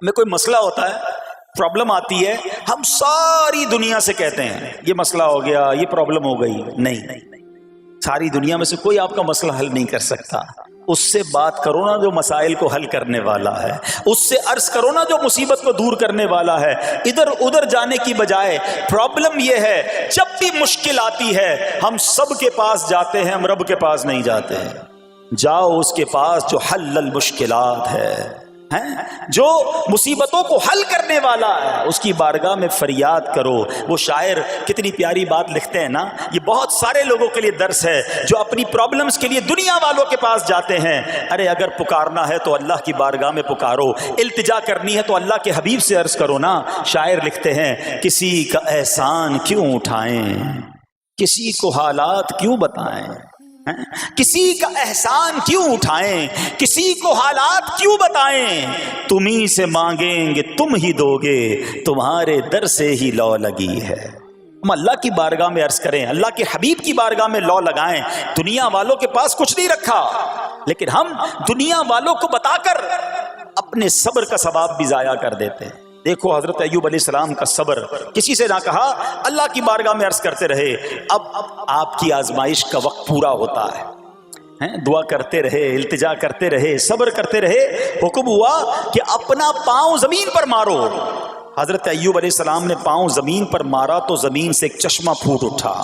ہمیں کوئی مسئلہ ہوتا ہے، پرابلم آتی ہے، ہم ساری دنیا سے کہتے ہیں یہ مسئلہ ہو گیا، یہ پرابلم ہو گئی. نہیں، ساری دنیا میں سے کوئی آپ کا مسئلہ حل نہیں کر سکتا. اس سے بات کرو نا جو مسائل کو حل کرنے والا ہے، اس سے عرض کرو نا جو مصیبت کو دور کرنے والا ہے. ادھر ادھر جانے کی بجائے پرابلم یہ ہے جب بھی مشکل آتی ہے ہم سب کے پاس جاتے ہیں، ہم رب کے پاس نہیں جاتے ہیں. جاؤ اس کے پاس جو حل المشکلات ہے، جو مصیبتوں کو حل کرنے والا ہے، اس کی بارگاہ میں فریاد کرو. وہ شاعر کتنی پیاری بات لکھتے ہیں نا، یہ بہت سارے لوگوں کے لیے درس ہے جو اپنی پرابلمز کے لیے دنیا والوں کے پاس جاتے ہیں. ارے اگر پکارنا ہے تو اللہ کی بارگاہ میں پکارو، التجا کرنی ہے تو اللہ کے حبیب سے عرض کرو نا. شاعر لکھتے ہیں کسی کا احسان کیوں اٹھائیں، کسی کو حالات کیوں بتائیں، کسی کا احسان کیوں اٹھائیں، کسی کو حالات کیوں بتائیں. تمہیں سے مانگیں گے تم ہی دو گے، تمہارے در سے ہی لو لگی ہے. ہم اللہ کی بارگاہ میں عرض کریں، اللہ کے حبیب کی بارگاہ میں لو لگائیں. دنیا والوں کے پاس کچھ نہیں رکھا، لیکن ہم دنیا والوں کو بتا کر اپنے صبر کا ثواب بھی ضائع کر دیتے ہیں. دیکھو حضرت ایوب علیہ السلام کا صبر، کسی سے نہ کہا، اللہ کی بارگاہ میں عرض کرتے رہے. اب آپ کی آزمائش کا وقت پورا ہوتا ہے، دعا کرتے رہے، التجا کرتے رہے، صبر کرتے رہے. حکم ہوا کہ اپنا پاؤں زمین پر مارو. حضرت ایوب علیہ السلام نے پاؤں زمین پر مارا تو زمین سے ایک چشمہ پھوٹ اٹھا.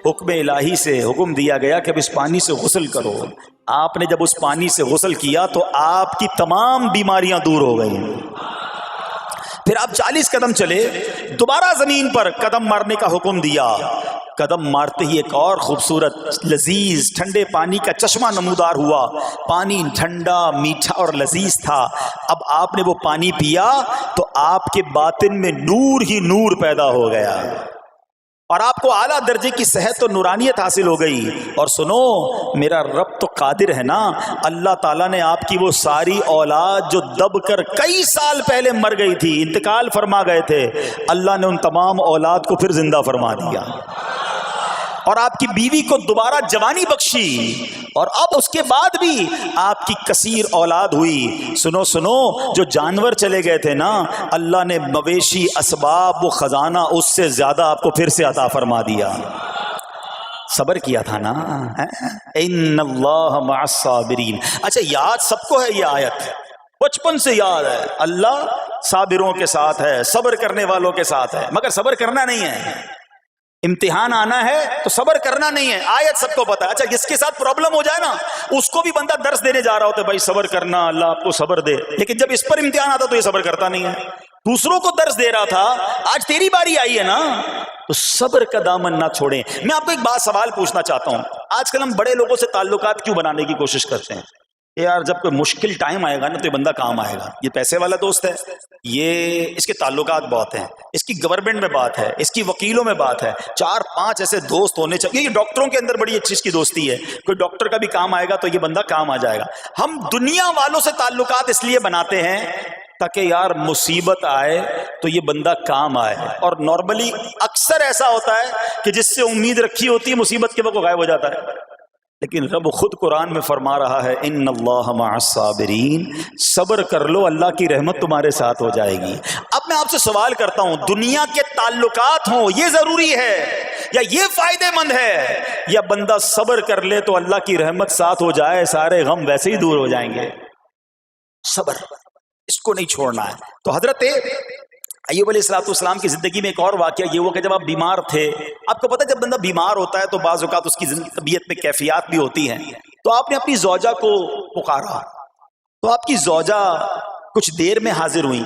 حکم الہی سے حکم دیا گیا کہ اب اس پانی سے غسل کرو. آپ نے جب اس پانی سے غسل کیا تو آپ کی تمام بیماریاں دور ہو گئیں. پھر آپ 40 قدم چلے، دوبارہ زمین پر قدم مارنے کا حکم دیا. قدم مارتے ہی ایک اور خوبصورت لذیذ ٹھنڈے پانی کا چشمہ نمودار ہوا. پانی ٹھنڈا، میٹھا اور لذیذ تھا. اب آپ نے وہ پانی پیا تو آپ کے باطن میں نور ہی نور پیدا ہو گیا اور آپ کو اعلیٰ درجے کی صحت و نورانیت حاصل ہو گئی. اور سنو، میرا رب تو قادر ہے نا، اللہ تعالیٰ نے آپ کی وہ ساری اولاد جو دب کر کئی سال پہلے مر گئی تھی، انتقال فرما گئے تھے، اللہ نے ان تمام اولاد کو پھر زندہ فرما دیا اور آپ کی بیوی کو دوبارہ جوانی بخشی، اور اب اس کے بعد بھی آپ کی کثیر اولاد ہوئی. سنو، جو جانور چلے گئے تھے نا، اللہ نے مویشی، اسباب، وہ خزانہ اس سے زیادہ آپ کو پھر سے عطا فرما دیا. صبر کیا تھا نا. ان اللہ مع الصابرین. اچھا، یاد سب کو ہے یہ آیت، بچپن سے یاد ہے، اللہ صابروں کے ساتھ ہے، صبر کرنے والوں کے ساتھ ہے. مگر صبر کرنا نہیں ہے، امتحان آنا ہے تو صبر کرنا نہیں ہے. آیت سب کو پتا ہے. اچھا، جس کے ساتھ پرابلم ہو جائے نا، اس کو بھی بندہ درس دینے جا رہا ہوتا ہے، بھائی صبر کرنا، اللہ آپ کو صبر دے. لیکن جب اس پر امتحان آتا تو یہ صبر کرتا نہیں ہے. دوسروں کو درس دے رہا تھا، آج تیری باری آئی ہے نا، تو صبر کا دامن نہ چھوڑیں. میں آپ کو ایک سوال پوچھنا چاہتا ہوں. آج کل ہم بڑے لوگوں سے تعلقات کیوں بنانے کی کوشش کرتے ہیں؟ یار جب کوئی مشکل ٹائم آئے گا نا تو یہ بندہ کام آئے گا، یہ پیسے والا دوست ہے، یہ اس کے تعلقات بہت ہیں، اس کی گورنمنٹ میں بات ہے، اس کی وکیلوں میں بات ہے. 4-5 ایسے دوست ہونے چاہیے. یہ ڈاکٹروں کے اندر بڑی اچھی اس کی دوستی ہے، کوئی ڈاکٹر کا بھی کام آئے گا تو یہ بندہ کام آ جائے گا. ہم دنیا والوں سے تعلقات اس لیے بناتے ہیں تاکہ یار مصیبت آئے تو یہ بندہ کام آئے. اور نارملی اکثر ایسا ہوتا ہے کہ جس سے امید رکھی ہوتی ہے مصیبت کے وقت غائب ہو جاتا ہے. لیکن رب خود قرآن میں فرما رہا ہے، ان اللہ مع الصابرین، صبر کر لو، اللہ کی رحمت تمہارے ساتھ ہو جائے گی. اب میں آپ سے سوال کرتا ہوں، دنیا کے تعلقات ہوں یہ ضروری ہے یا یہ فائدے مند ہے، یا بندہ صبر کر لے تو اللہ کی رحمت ساتھ ہو جائے، سارے غم ویسے ہی دور ہو جائیں گے؟ صبر، اس کو نہیں چھوڑنا ہے. تو حضرت ایوب علیہ السلام کی زندگی میں ایک اور واقعہ یہ ہوا کہ جب آپ بیمار تھے، آپ کو پتہ ہے جب بندہ بیمار ہوتا ہے تو بعض اوقات اس کی طبیعت میں کیفیات بھی ہوتی ہیں. تو آپ نے اپنی زوجہ کو پکارا تو آپ کی زوجہ کچھ دیر میں حاضر ہوئی.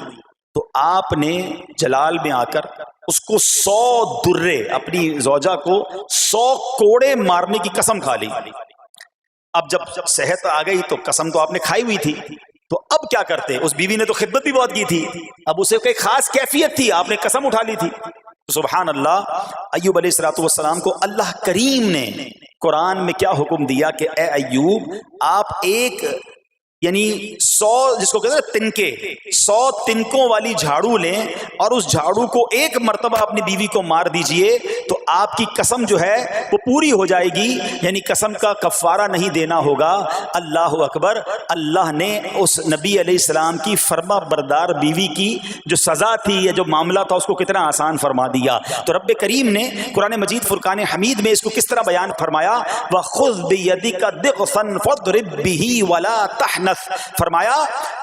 تو آپ نے جلال میں آ کر اس کو 100 درے، اپنی زوجہ کو 100 کوڑے مارنے کی قسم کھا لی. اب جب صحت آ گئی تو قسم تو آپ نے کھائی ہوئی تھی، تو اب کیا کرتے؟ اس بیوی نے تو خدمت بھی بہت کی تھی، اب اسے کوئی خاص کیفیت تھی، آپ نے قسم اٹھا لی تھی. سبحان اللہ، ایوب علیہ السلام کو اللہ کریم نے قرآن میں کیا حکم دیا کہ اے ایوب، آپ ایک یعنی 100 جس کو کہتے ہیں تنکے، 100 تنکوں والی جھاڑو لیں اور اس جھاڑو کو ایک مرتبہ اپنی بیوی کو مار دیجئے تو آپ کی قسم جو ہے وہ پوری ہو جائے گی، یعنی قسم کا کفارہ نہیں دینا ہوگا۔ اللہ اکبر، اللہ نے اس نبی علیہ السلام کی فرما بردار بیوی کی جو سزا تھی یا جو معاملہ تھا اس کو کتنا آسان فرما دیا۔ تو رب کریم نے قرآن مجید فرقان حمید میں اس کو کس طرح بیان فرمایا، وَخُذْ بِيَدِكَ ضِغْثًا فَاضْرِب بِهِ وَلَا تَحْنَثْ، فرمایا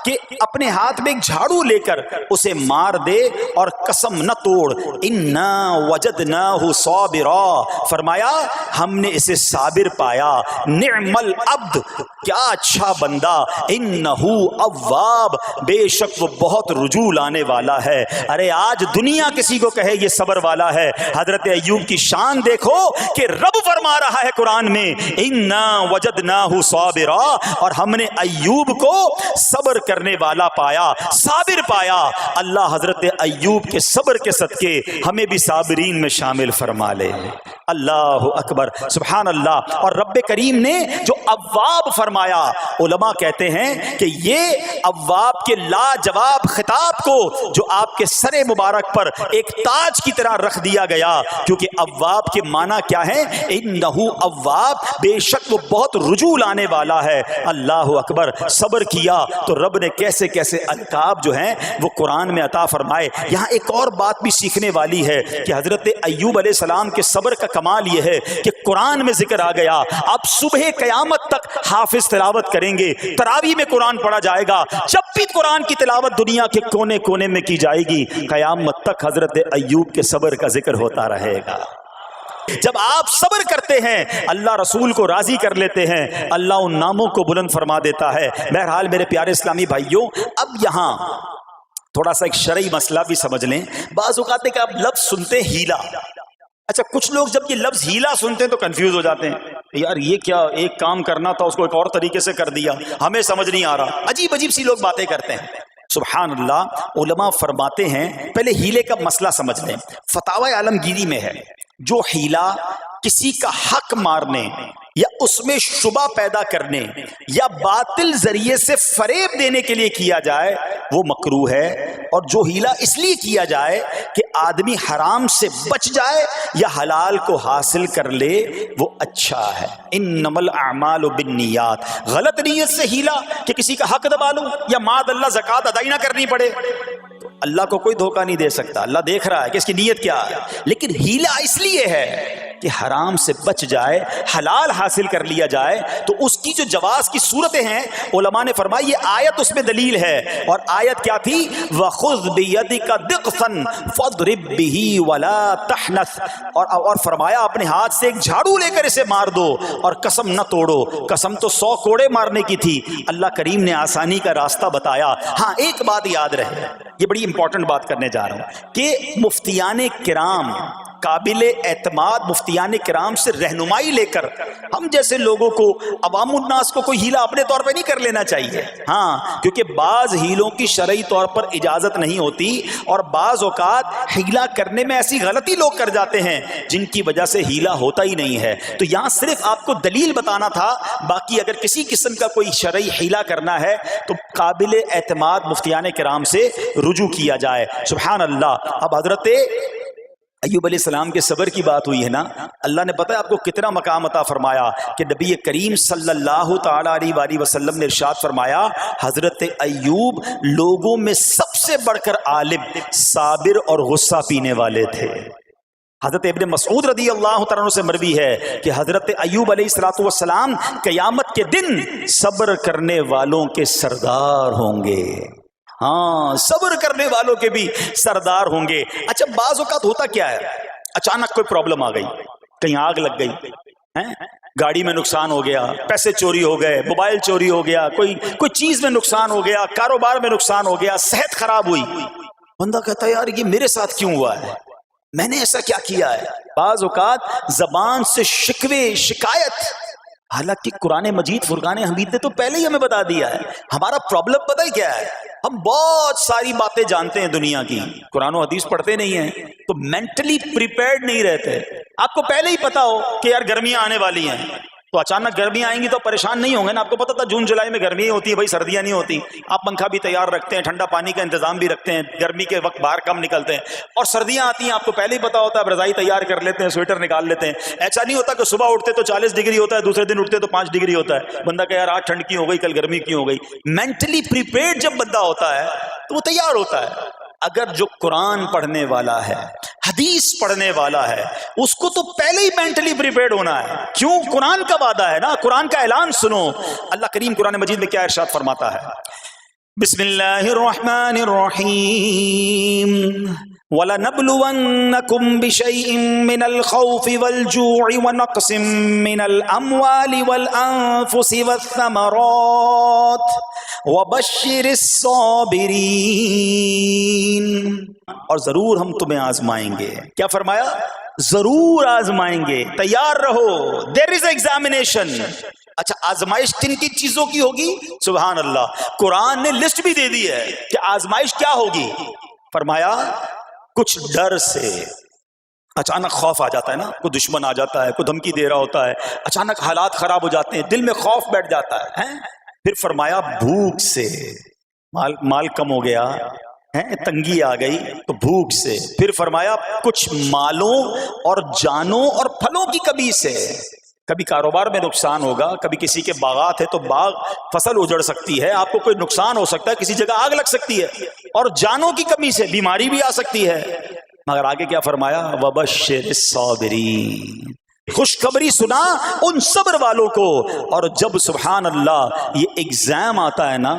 کہ اپنے ہاتھ میں ایک جھاڑو لے کر اسے مار دے اور قسم نہ توڑ، اِنَّا وَجَدْنَاهُ صَابِرًا، فرمایا ہم نے اسے صابر پایا، نعم العبد، کیا اچھا بندہ، اِنَّهُ اواب، بے شک وہ بہت رجوع لانے والا ہے۔ ارے آج دنیا کسی کو کہے یہ صبر والا ہے، حضرت ایوب کی شان دیکھو کہ رب فرما رہا ہے قرآن میں اِنَّا وَجَدْنَاهُ صَابِرًا، اور ہم نے ایوب کو صبر کرنے والا پایا، صابر پایا۔ اللہ حضرت ایوب کے صبر کے صدقے ہمیں بھی صابرین میں شامل فرما لے۔ اللہ اکبر، سبحان اللہ۔ اور رب کریم نے جو اواب فرمایا، علماء کہتے ہیں کہ یہ اواب کے لاجواب خطاب کو جو آپ کے سر مبارک پر ایک تاج کی طرح رکھ دیا گیا، کیونکہ اواب کے معنی کیا ہے، انہو اواب، بے شک وہ بہت رجوع لانے والا ہے۔ اللہ اکبر، صبر کیا تو رب نے کیسے کیسے القاب جو ہیں وہ قرآن میں عطا فرمائے۔ یہاں ایک اور بات بھی سیکھنے والی ہے کہ حضرت ایوب علیہ السلام کے صبر کا کمال یہ ہے کہ قرآن میں ذکر آ گیا، اب صبح قیامت تک حافظ تلاوت کریں گے، تراویح میں قرآن پڑھا جائے گا، جب بھی قرآن کی تلاوت دنیا کے کونے کونے میں کی جائے گی، قیامت تک حضرت ایوب کے صبر کا ذکر ہوتا رہے گا۔ جب آپ صبر کرتے ہیں اللہ رسول کو راضی کر لیتے ہیں، اللہ ان ناموں کو بلند فرما دیتا ہے۔ بہرحال میرے پیارے اسلامی بھائیوں، اب یہاں تھوڑا سا ایک شرعی مسئلہ بھی سمجھ لیں۔ بعض اوقات کہ آپ لفظ سنتے ہیلا، اچھا کچھ لوگ جب یہ لفظ ہیلا سنتے ہیں تو کنفیوز ہو جاتے ہیں، یار یہ کیا، ایک کام کرنا تھا اس کو ایک اور طریقے سے کر دیا، ہمیں سمجھ نہیں آ رہا، عجیب عجیب سی لوگ باتیں کرتے ہیں۔ سبحان اللہ، علماء فرماتے ہیں پہلے ہیلے کا مسئلہ سمجھ لیں۔ فتاوی عالمگیری میں ہے جو ہیلا کسی کا حق مارنے یا اس میں شبہ پیدا کرنے یا باطل ذریعے سے فریب دینے کے لیے کیا جائے وہ مکروہ ہے، اور جو ہیلا اس لیے کیا جائے کہ آدمی حرام سے بچ جائے یا حلال کو حاصل کر لے وہ اچھا ہے۔ انما الاعمال بالنیات، غلط نیت سے ہیلا کہ کسی کا حق دبا لوں یا معاذ اللہ زکوٰۃ ادا ہی نہ کرنی پڑے، اللہ کو کوئی دھوکہ نہیں دے سکتا، اللہ دیکھ رہا ہے کہ اس کی نیت کیا ہے۔ لیکن ہیلا اس لیے ہے کہ حرام سے بچ جائے، حلال حاصل کر لیا جائے، تو اس کی جو جواز کی صورتیں ہیں علماء نے فرمایا یہ آیت اس میں دلیل ہے، اور آیت کیا تھی، وَخُذْ بِيَدِكَ ضِغْثًا فَاضْرِب بِهِ وَلَا تَحْنَثْ، اور فرمایا اپنے ہاتھ سے ایک جھاڑو لے کر اسے مار دو اور قسم نہ توڑو۔ قسم تو 100 کوڑے مارنے کی تھی، اللہ کریم نے آسانی کا راستہ بتایا۔ ہاں ایک بات یاد رہے، یہ بڑی امپورٹنٹ بات کرنے جا رہا ہوں کہ مفتیان کرام، قابل اعتماد مفتیان کرام سے رہنمائی لے کر ہم جیسے لوگوں کو، عوام الناس کو کوئی ہیلا اپنے طور پہ نہیں کر لینا چاہیے۔ ہاں، کیونکہ بعض ہیلوں کی شرعی طور پر اجازت نہیں ہوتی، اور بعض اوقات ہیلا کرنے میں ایسی غلطی لوگ کر جاتے ہیں جن کی وجہ سے ہیلا ہوتا ہی نہیں ہے۔ تو یہاں صرف آپ کو دلیل بتانا تھا، باقی اگر کسی قسم کا کوئی شرعی ہیلا کرنا ہے تو قابل اعتماد مفتیان کرام سے رجوع کیا جائے۔ سبحان اللہ۔ اب حضرت ایوب علیہ السلام کے صبر کی بات ہوئی ہے نا، اللہ نے پتہ ہے آپ کو کتنا مقام عطا فرمایا کہ نبی کریم صلی اللہ تعالی علیہ وآلہ وسلم نے ارشاد فرمایا، حضرت ایوب لوگوں میں سب سے بڑھ کر عالم، صابر اور غصہ پینے والے تھے۔ حضرت ابن مسعود رضی اللہ تعالیٰ عنہ سے مروی ہے کہ حضرت ایوب علیہ السلام قیامت کے دن صبر کرنے والوں کے سردار ہوں گے۔ ہاں، صبر کرنے والوں کے بھی سردار ہوں گے۔ اچھا بعض اوقات ہوتا کیا ہے، اچانک کوئی پرابلم آ گئی، کہیں آگ لگ گئی، گاڑی میں نقصان ہو گیا، پیسے چوری ہو گئے، موبائل چوری ہو گیا، کوئی چیز میں نقصان ہو گیا، کاروبار میں نقصان ہو گیا، صحت خراب ہوئی، بندہ کہتا ہے یار یہ میرے ساتھ کیوں ہوا ہے، میں نے ایسا کیا کیا ہے۔ بعض اوقات زبان سے شکوے، شکایت، حالانکہ قرآن مجید فرقان حمید نے تو پہلے ہی ہمیں بتا دیا ہے ہمارا پرابلم پتہ ہی کیا ہے۔ ہم بہت ساری باتیں جانتے ہیں دنیا کی، قرآن و حدیث پڑھتے نہیں ہیں تو مینٹلی پریپیئرڈ نہیں رہتے۔ آپ کو پہلے ہی پتا ہو کہ یار گرمیاں آنے والی ہیں تو اچانک گرمی آئیں گی تو پریشان نہیں ہوں گے نا. آپ کو پتا تھا جون جولائی میں گرمی ہوتی ہے بھائی, سردیاں نہیں ہوتی. آپ پنکھا بھی تیار رکھتے ہیں, ٹھنڈا پانی کا انتظام بھی رکھتے ہیں, گرمی کے وقت باہر کم نکلتے ہیں. اور سردیاں آتی ہیں آپ کو پہلے ہی پتا ہوتا ہے, رضائی تیار کر لیتے ہیں, سویٹر نکال لیتے ہیں. ایسا نہیں ہوتا کہ صبح اٹھتے تو 40 ڈگری ہوتا ہے, دوسرے دن اٹھتے تو 5 ڈگری ہوتا ہے. بندہ کہ یار آج ٹھنڈ کی ہو گئی, کل گرمی کی ہو گئی. مینٹلی پریپیئرڈ جب بندہ ہوتا ہے تو وہ تیار ہوتا ہے. اگر جو قرآن پڑھنے والا ہے, حدیث پڑھنے والا ہے, اس کو تو پہلے ہی مینٹلی پریپیئرڈ ہونا ہے. کیوں؟ قرآن کا وعدہ ہے نا, قرآن کا اعلان سنو. اللہ کریم قرآن مجید میں کیا ارشاد فرماتا ہے؟ بسم اللہ الرحمن الرحیم وَلَنَبْلُوَنَّكُمْ بِشَيْءٍ مِّنَ الْخَوْفِ وَالْجُوعِ وَنَقْصٍ مِّنَ الْأَمْوَالِ وَالْأَنفُسِ وَالثَّمَرَاتِ وَبَشِّرِ الصَّابِرِينَ. اور ضرور ہم تمہیں آزمائیں گے. کیا فرمایا؟ ضرور آزمائیں گے, تیار رہو. There is examination. اچھا, آزمائش کن کی چیزوں کی ہوگی؟ سبحان اللہ, قرآن نے لسٹ بھی دے دی ہے کہ آزمائش کیا ہوگی. فرمایا کچھ ڈر سے, اچانک خوف آ جاتا ہے نا, کوئی دشمن آ جاتا ہے, کوئی دھمکی دے رہا ہوتا ہے, اچانک حالات خراب ہو جاتے ہیں, دل میں خوف بیٹھ جاتا ہے. پھر فرمایا بھوک سے, مال کم ہو گیا, تنگی آ گئی تو بھوک سے. پھر فرمایا کچھ مالوں اور جانوں اور پھلوں کی کمی سے. کبھی کاروبار میں نقصان ہوگا, کبھی کسی کے باغات ہے تو باغ فصل اجڑ سکتی ہے, آپ کو کوئی نقصان ہو سکتا ہے, کسی جگہ آگ لگ سکتی ہے, اور جانوں کی کمی سے بیماری بھی آ سکتی ہے. مگر آگے کیا فرمایا؟ وَبَشِّرِ الصَّابِرِينَ, خوشخبری سنا ان صبر والوں کو. اور جب سبحان اللہ یہ ایگزام آتا ہے نا,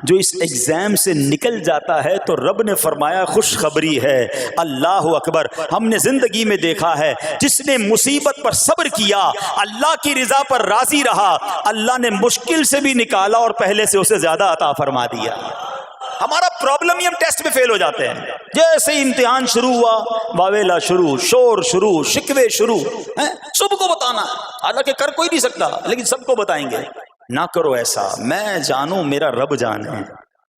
جو اس ایگزام سے نکل جاتا ہے تو رب نے فرمایا خوشخبری ہے. اللہ اکبر. ہم نے زندگی میں دیکھا ہے جس نے مصیبت پر صبر کیا, اللہ کی رضا پر راضی رہا, اللہ نے مشکل سے بھی نکالا اور پہلے سے اسے زیادہ عطا فرما دیا. ہمارا پرابلم ہی ہم ٹیسٹ میں فیل ہو جاتے ہیں. جیسے امتحان شروع ہوا, واویلا شروع, شور شروع, شکوے شروع, سب کو بتانا ہے. حالانکہ کر کوئی نہیں سکتا, لیکن سب کو بتائیں گے. نہ کرو ایسا, میں جانوں میرا رب جانے,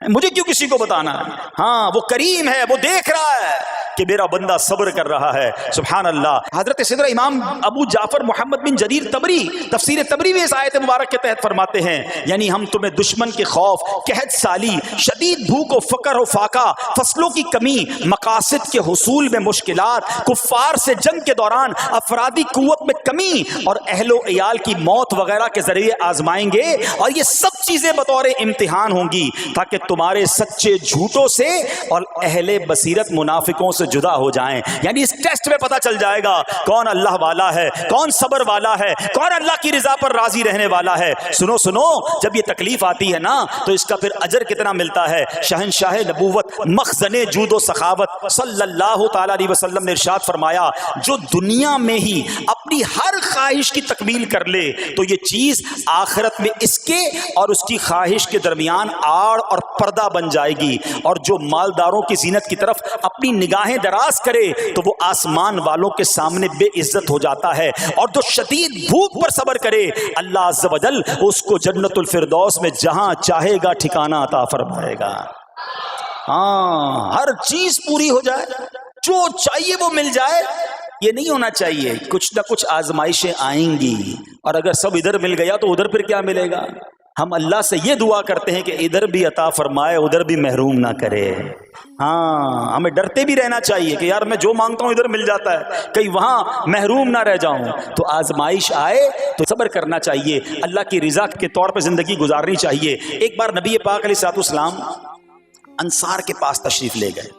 مجھے کیوں کسی کو بتانا ہے. ہاں وہ کریم ہے, وہ دیکھ رہا ہے کہ میرا بندہ صبر کر رہا ہے. سبحان اللہ. حضرت سیدنا امام ابو جعفر محمد بن جریر تبری تفسیر تبری میں اس آیت مبارک کے تحت فرماتے ہیں, یعنی ہم تمہیں دشمن کے خوف, قحط سالی, شدید بھوک و فقر و فاقہ, فصلوں کی کمی, مقاصد کے حصول میں مشکلات, کفار سے جنگ کے دوران افرادی قوت میں کمی اور اہل و عیال کی موت وغیرہ کے ذریعے آزمائیں گے. اور یہ سب چیزیں بطور امتحان ہوں گی تاکہ تمہارے سچے جھوٹوں سے اور اہل بصیرت منافقوں سے جدا ہو جائیں. یعنی اس ٹیسٹ میں پتا چل جائے گا کون اللہ والا ہے, کون صبر والا ہے, کون اللہ کی رضا پر راضی رہنے والا ہے. سنو سنو, جب یہ تکلیف آتی ہے نا تو اس کا پھر اجر کتنا ملتا ہے. شہنشاہ نبوت, مخزن جود و سخاوت صلی اللہ تعالی علیہ وسلم نے ارشاد فرمایا, جو دنیا میں ہی اپنی ہر خواہش کی تکمیل کر لے تو یہ چیز آخرت میں اس کے اور اس کی خواہش کے درمیان آڑ اور پردہ بن جائے گی. اور جو مالداروں کی زینت کی طرف اپنی نگاہیں دراز کرے تو وہ آسمان والوں کے سامنے بے عزت ہو جاتا ہے. اور جو شدید بھوک پر صبر کرے, اللہ عز و جل اس کو جنت الفردوس میں جہاں چاہے گا ٹھکانہ عطا فرمائے گا. ہاں, ہر چیز پوری ہو جائے, جو چاہیے وہ مل جائے, یہ نہیں ہونا چاہیے. کچھ نہ کچھ آزمائشیں آئیں گی, اور اگر سب ادھر مل گیا تو ادھر پھر کیا ملے گا. ہم اللہ سے یہ دعا کرتے ہیں کہ ادھر بھی عطا فرمائے, ادھر بھی محروم نہ کرے. ہاں, ہمیں ڈرتے بھی رہنا چاہیے کہ یار میں جو مانگتا ہوں ادھر مل جاتا ہے, کہیں وہاں محروم نہ رہ جاؤں. تو آزمائش آئے تو صبر کرنا چاہیے, اللہ کی رضا کے طور پہ زندگی گزارنی چاہیے. ایک بار نبی پاک علیہ الصلوۃ والسلام انصار کے پاس تشریف لے گئے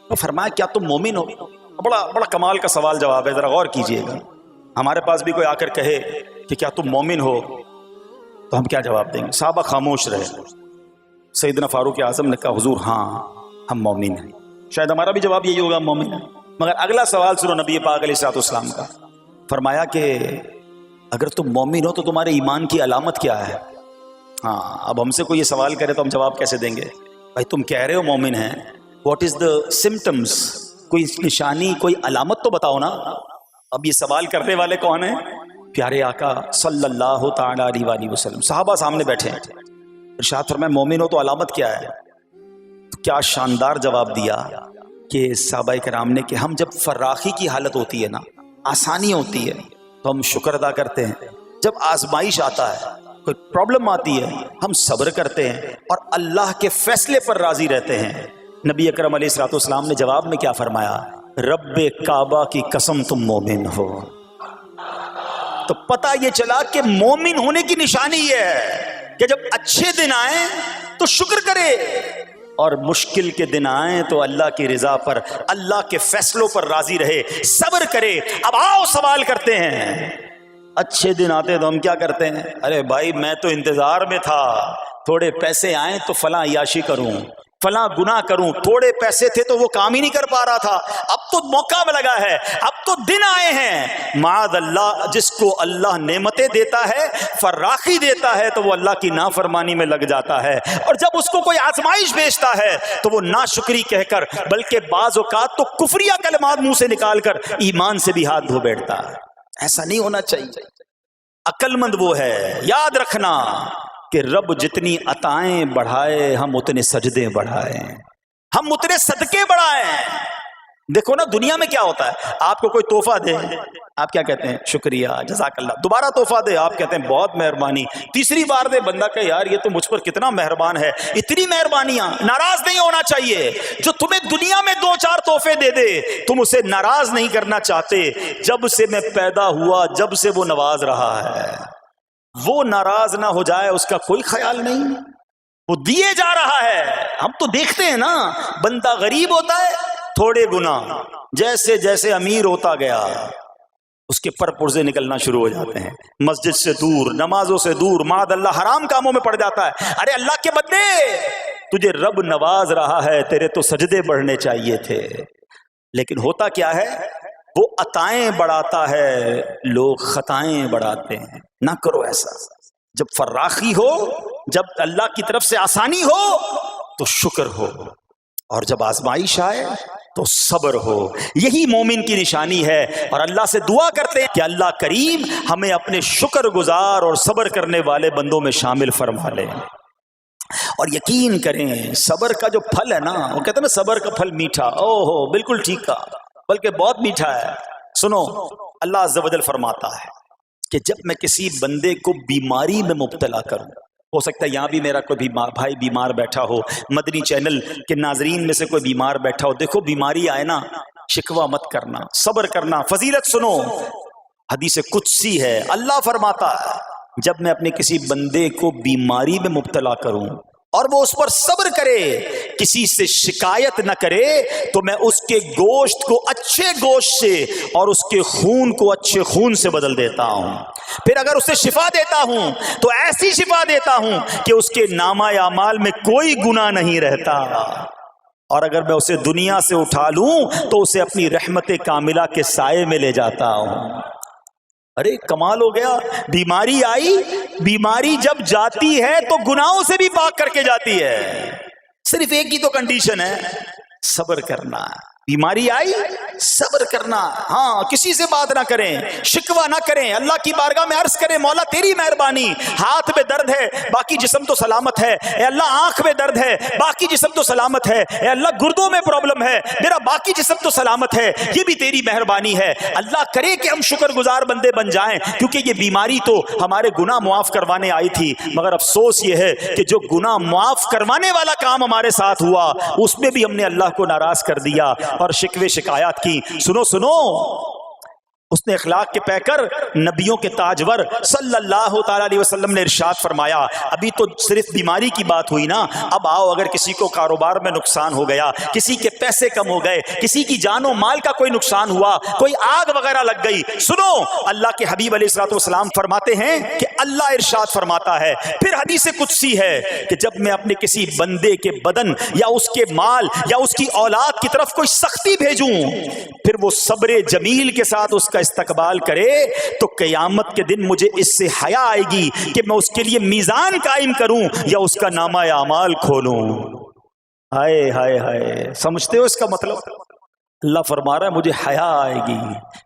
تو فرمایا کیا تم مومن ہو؟ بڑا کمال کا سوال جواب ہے, ذرا غور کیجئے گا. ہمارے پاس بھی کوئی آ کر کہے کہ کیا تم مومن ہو تو ہم کیا جواب دیں گے؟ صحابہ خاموش رہے. سیدنا فاروق اعظم نے کہا حضور ہاں ہم مومن ہیں. شاید ہمارا بھی جواب یہی ہوگا مومن ہیں. مگر اگلا سوال سنو نبی پاک علیہ الصلوۃ والسلام کا. فرمایا کہ اگر تم مومن ہو تو تمہارے ایمان کی علامت کیا ہے؟ ہاں, اب ہم سے کوئی یہ سوال کرے تو ہم جواب کیسے دیں گے؟ بھائی تم کہہ رہے ہو مومن ہیں, واٹ از دا سمٹمز, کوئی نشانی, کوئی علامت تو بتاؤ نا. اب یہ سوال کرنے والے کون ہیں؟ پیارے آقا صلی اللہ تعالی علیہ وآلہ وسلم. صحابہ سامنے بیٹھے ہیں. ارشاد فرمایا مومن ہو تو علامت کیا ہے؟ تو کیا شاندار جواب دیا کہ صحابہ کرام نے کہ ہم جب فراخی کی حالت ہوتی ہے نا, آسانی ہوتی ہے, تو ہم شکر ادا کرتے ہیں. جب آزمائش آتا ہے، کوئی پرابلم آتی ہے، ہم صبر کرتے ہیں اور اللہ کے فیصلے پر راضی رہتے ہیں۔ نبی اکرم علیہ الصلوۃ والسلام نے جواب میں کیا فرمایا؟ رب کعبہ کی قسم تم مومن ہو۔ تو پتہ یہ چلا کہ مومن ہونے کی نشانی یہ ہے کہ جب اچھے دن آئیں تو شکر کرے، اور مشکل کے دن آئیں تو اللہ کی رضا پر، اللہ کے فیصلوں پر راضی رہے، صبر کرے۔ اب آؤ سوال کرتے ہیں، اچھے دن آتے تو ہم کیا کرتے ہیں؟ ارے بھائی میں تو انتظار میں تھا، تھوڑے پیسے آئیں تو فلاں عیاشی کروں، فلاں گناہ کروں، تھوڑے پیسے تھے تو وہ کام ہی نہیں کر پا رہا تھا، اب تو موقع لگا ہے، اب تو دن آئے ہیں۔ معاذ اللہ، جس کو اللہ نعمتیں دیتا ہے، فراخی دیتا ہے، تو وہ اللہ کی نافرمانی میں لگ جاتا ہے، اور جب اس کو کوئی آزمائش بھیجتا ہے تو وہ ناشکری کہہ کر، بلکہ بعض اوقات تو کفریہ کلمات منہ سے نکال کر ایمان سے بھی ہاتھ دھو بیٹھتا ہے۔ ایسا نہیں ہونا چاہیے۔ عقل مند وہ ہے، یاد رکھنا کہ رب جتنی عطائیں بڑھائے ہم اتنے سجدے بڑھائیں، ہم اتنے صدقے بڑھائیں۔ دیکھو نا دنیا میں کیا ہوتا ہے، آپ کو کوئی تحفہ دے، آپ کیا کہتے ہیں؟ شکریہ، جزاک اللہ۔ دوبارہ تحفہ دے، آپ کہتے ہیں بہت مہربانی۔ تیسری بار دے، بندہ کہ یار یہ تو مجھ پر کتنا مہربان ہے۔ اتنی مہربانیاں، ناراض نہیں ہونا چاہیے۔ جو تمہیں دنیا میں 2-4 تحفے دے دے، تم اسے ناراض نہیں کرنا چاہتے۔ جب سے میں پیدا ہوا، جب سے وہ نواز رہا ہے، وہ ناراض نہ ہو جائے اس کا کوئی خیال نہیں، وہ دیے جا رہا ہے۔ ہم تو دیکھتے ہیں نا، بندہ غریب ہوتا ہے، تھوڑے گناہ، جیسے جیسے امیر ہوتا گیا اس کے پر پرزے نکلنا شروع ہو جاتے ہیں، مسجد سے دور، نمازوں سے دور، معاذ اللہ حرام کاموں میں پڑ جاتا ہے۔ ارے اللہ کے بندے، تجھے رب نواز رہا ہے، تیرے تو سجدے بڑھنے چاہیے تھے۔ لیکن ہوتا کیا ہے، وہ عطائیں بڑھاتا ہے، لوگ خطائیں بڑھاتے ہیں۔ نہ کرو ایسا۔ جب فراخی ہو، جب اللہ کی طرف سے آسانی ہو تو شکر ہو، اور جب آزمائش آئے تو صبر ہو۔ یہی مومن کی نشانی ہے، اور اللہ سے دعا کرتے ہیں کہ اللہ کریم ہمیں اپنے شکر گزار اور صبر کرنے والے بندوں میں شامل فرما لے۔ اور یقین کریں، صبر کا جو پھل ہے نا، وہ کہتے ہیں نا صبر کا پھل میٹھا، اوہو بالکل ٹھیک کہا، بلکہ بہت میٹھا ہے۔ سنو، اللہ عز و جل فرماتا ہے کہ جب میں کسی بندے کو بیماری میں مبتلا کروں، ہو سکتا ہے یہاں بھی میرا کوئی بھائی بیمار بیٹھا ہو، مدنی چینل کے ناظرین میں سے کوئی بیمار بیٹھا ہو، دیکھو بیماری آئے نا، شکوہ مت کرنا، صبر کرنا۔ فضیلت سنو، حدیث قدسی ہے، اللہ فرماتا ہے جب میں اپنے کسی بندے کو بیماری میں مبتلا کروں اور وہ اس پر صبر کرے، کسی سے شکایت نہ کرے، تو میں اس کے گوشت کو اچھے گوشت سے اور اس کے خون کو اچھے خون سے بدل دیتا ہوں۔ پھر اگر اسے شفا دیتا ہوں تو ایسی شفا دیتا ہوں کہ اس کے نامہ اعمال میں کوئی گناہ نہیں رہتا، اور اگر میں اسے دنیا سے اٹھا لوں تو اسے اپنی رحمت کاملہ کے سائے میں لے جاتا ہوں۔ ارے کمال ہو گیا، بیماری آئی، بیماری جب جاتی ہے تو گناہوں سے بھی پاک کر کے جاتی ہے۔ صرف ایک ہی تو کنڈیشن ہے، صبر کرنا۔ بیماری آئی، صبر کرنا، ہاں کسی سے بات نہ کریں، شکوہ نہ کریں، اللہ کی بارگاہ میں عرض کریں مولا تیری مہربانی، ہاتھ میں درد ہے باقی جسم تو سلامت ہے، اے اللہ آنکھ میں درد ہے باقی جسم تو سلامت ہے، اے اللہ گردوں میں پرابلم ہے میرا باقی جسم تو سلامت ہے، یہ بھی تیری مہربانی ہے۔ اللہ کرے کہ ہم شکر گزار بندے بن جائیں، کیونکہ یہ بیماری تو ہمارے گناہ معاف کروانے آئی تھی، مگر افسوس یہ ہے کہ جو گناہ معاف کروانے والا کام ہمارے ساتھ ہوا اس میں بھی ہم نے اللہ کو ناراض کر دیا اور شکوے شکایات کی۔ سنو سنو، اس نے اخلاق کے پیکر نبیوں کے تاجور صلی اللہ تعالی علیہ وسلم نے ارشاد فرمایا، ابھی تو صرف بیماری کی بات ہوئی نا، اب آؤ اگر کسی کو کاروبار میں نقصان ہو گیا، کسی کے پیسے کم ہو گئے، کسی کی جان و مال کا کوئی نقصان ہوا، کوئی آگ وغیرہ لگ گئی، سنو اللہ کے حبیب علیہ الصلوۃ والسلام فرماتے ہیں کہ اللہ ارشاد فرماتا ہے، پھر حدیث قدسی ہے کہ جب میں اپنے کسی بندے کے بدن یا اس کے مال یا اس کی اولاد کی طرف کوئی سختی بھیجوں، پھر وہ صبر جمیل کے ساتھ اس کا استقبال کرے، تو قیامت کے دن مجھے اس سے حیا آئے گی کہ میں اس کے لیے میزان قائم کروں یا اس کا نامہ اعمال کھولوں۔ ہائے ہائے ہائے، سمجھتے ہو اس کا مطلب؟ اللہ فرما رہا ہے مجھے حیا آئے گی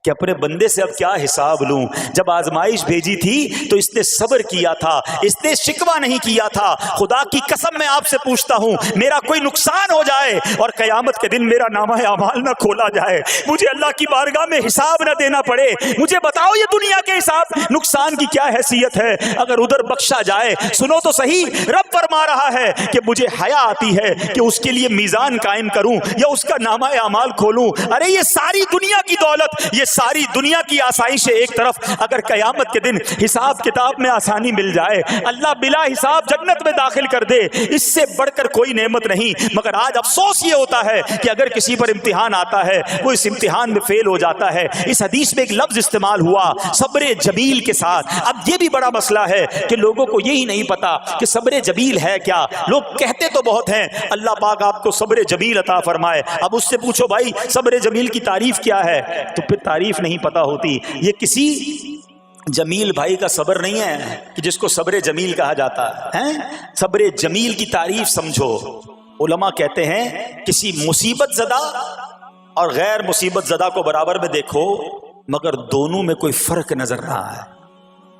کہ اپنے بندے سے اب کیا حساب لوں. جب آزمائش بھیجی تھی تو اس نے صبر کیا تھا, اس نے شکوہ نہیں کیا تھا. خدا کی قسم میں آپ سے پوچھتا ہوں, میرا کوئی نقصان ہو جائے اور قیامت کے دن میرا نامہ اعمال نہ کھولا جائے, مجھے اللہ کی بارگاہ میں حساب نہ دینا پڑے, مجھے بتاؤ یہ دنیا کے حساب نقصان کی کیا حیثیت ہے اگر ادھر بخشا جائے. سنو تو صحیح, رب فرما رہا ہے کہ مجھے حیا آتی ہے کہ اس کے لیے میزان قائم کروں یا اس کا نامہ اعمال کھولوں. ارے یہ ساری دنیا کی دولت, یہ ساری دنیا کی آسائش ایک طرف, اگر قیامت کے دن حساب کتاب میں آسانی مل جائے, اللہ بلا حساب جنت میں داخل کر دے, اس سے بڑھ کر کوئی نعمت نہیں. مگر آج افسوس یہ ہوتا ہے کہ اگر کسی پر امتحان آتا ہے وہ اس امتحان میں فیل ہو جاتا ہے. اس حدیث میں ایک لفظ استعمال ہوا صبر جمیل کے ساتھ. اب یہ بھی بڑا مسئلہ ہے کہ لوگوں کو یہی نہیں پتا کہ صبر جمیل ہے کیا. لوگ کہتے تو بہت ہیں اللہ پاک آپ کو صبر جمیل عطا فرمائے, اب اس سے پوچھو بھائی صبر جمیل کی تعریف کیا ہے, تو پھر تعریف نہیں پتا ہوتی. یہ کسی جمیل بھائی کا صبر نہیں ہے کہ جس کو صبر جمیل کہا جاتا ہے. صبر جمیل کی تعریف سمجھو. علماء کہتے ہیں کسی مصیبت زدہ اور غیر مصیبت زدہ کو برابر میں دیکھو, مگر دونوں میں کوئی فرق نظر رہا ہے.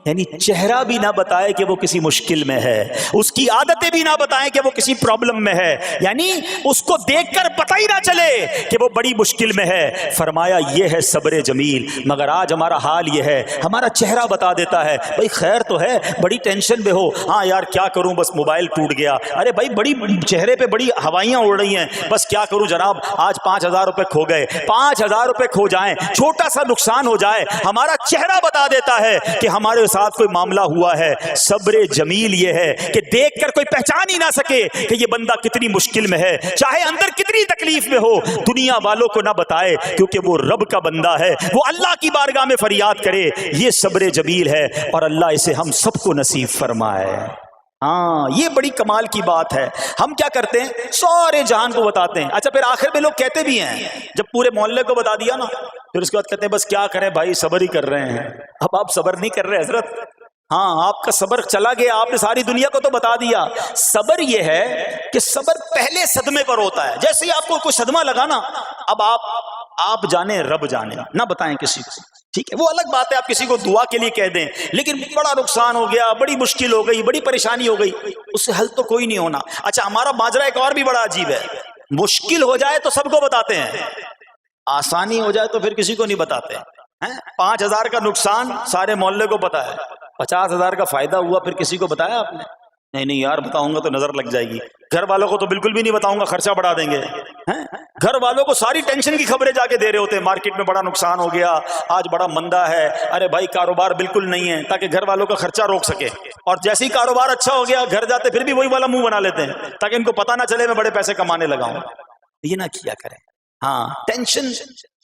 یعنی چہرہ بھی نہ بتائے کہ وہ کسی مشکل میں ہے, اس کی عادتیں بھی نہ بتائیں کہ وہ کسی پرابلم میں ہے, یعنی اس کو دیکھ کر پتہ ہی نہ چلے کہ وہ بڑی مشکل میں ہے. فرمایا یہ ہے صبر جمیل. مگر آج ہمارا حال یہ ہے, ہمارا چہرہ بتا دیتا ہے بھائی خیر تو ہے, بڑی ٹینشن میں ہو, ہاں یار کیا کروں بس موبائل ٹوٹ گیا, ارے بھائی بڑی چہرے پہ بڑی ہوائیاں اڑ رہی ہیں, بس کیا کروں جناب آج 5,000 روپے کھو گئے. 5,000 روپے کھو جائیں, چھوٹا سا نقصان ہو جائے, ہمارا چہرہ بتا دیتا ہے کہ ہمارے ساتھ کوئی معاملہ ہوا ہے. صبر جمیل یہ ہے کہ دیکھ کر کوئی پہچان ہی نہ سکے کہ یہ بندہ کتنی مشکل میں ہے, چاہے اندر کتنی تکلیف میں ہو, دنیا والوں کو نہ بتائے کیونکہ وہ رب کا بندہ ہے, وہ اللہ کی بارگاہ میں فریاد کرے. یہ صبر جمیل ہے اور اللہ اسے ہم سب کو نصیب فرمائے. ہاں یہ بڑی کمال کی بات ہے. ہم کیا کرتے ہیں, سارے جہان کو بتاتے ہیں. اچھا پھر آخر میں لوگ کہتے بھی ہیں, جب پورے محلے کو بتا دیا نا, پھر اس کے بعد کہتے ہیں بس کیا کریں بھائی صبر ہی کر رہے ہیں. اب آپ صبر نہیں کر رہے حضرت, ہاں آپ کا صبر چلا گیا, آپ نے ساری دنیا کو تو بتا دیا. صبر یہ ہے کہ صبر پہلے صدمے پر ہوتا ہے. جیسے ہی آپ کو کوئی صدمہ لگا نا, اب آپ جانے رب جانے, نہ بتائیں کسی کو, ٹھیک ہے, وہ الگ بات ہے آپ کسی کو دعا کے لیے کہہ دیں, لیکن بڑا نقصان ہو گیا, بڑی مشکل ہو گئی, بڑی پریشانی ہو گئی, اس سے حل تو کوئی نہیں ہونا. اچھا ہمارا ماجرا ایک اور بھی بڑا عجیب ہے, مشکل ہو جائے تو سب کو بتاتے ہیں, آسانی ہو جائے تو پھر کسی کو نہیں بتاتے. 5,000 کا نقصان سارے محلے کو پتا ہے, 50,000 کا فائدہ ہوا پھر کسی کو بتایا آپ نے؟ نہیں یار بتاؤں گا تو نظر لگ جائے گی. گھر والوں کو تو بالکل بھی نہیں بتاؤں گا, خرچہ بڑھا دیں گے. گھر والوں کو ساری ٹینشن کی خبریں جا کے دے رہے ہوتے ہیں, مارکیٹ میں بڑا نقصان ہو گیا, آج بڑا مندہ ہے, ارے بھائی کاروبار بالکل نہیں ہے, تاکہ گھر والوں کا خرچہ روک سکے. اور جیسے ہی کاروبار اچھا ہو گیا گھر جاتے پھر بھی وہی والا منہ بنا لیتے ہیں تاکہ ان کو پتہ نہ چلے میں بڑے پیسے کمانے لگا ہوں. یہ نہ کیا کریں. ہاں ٹینشن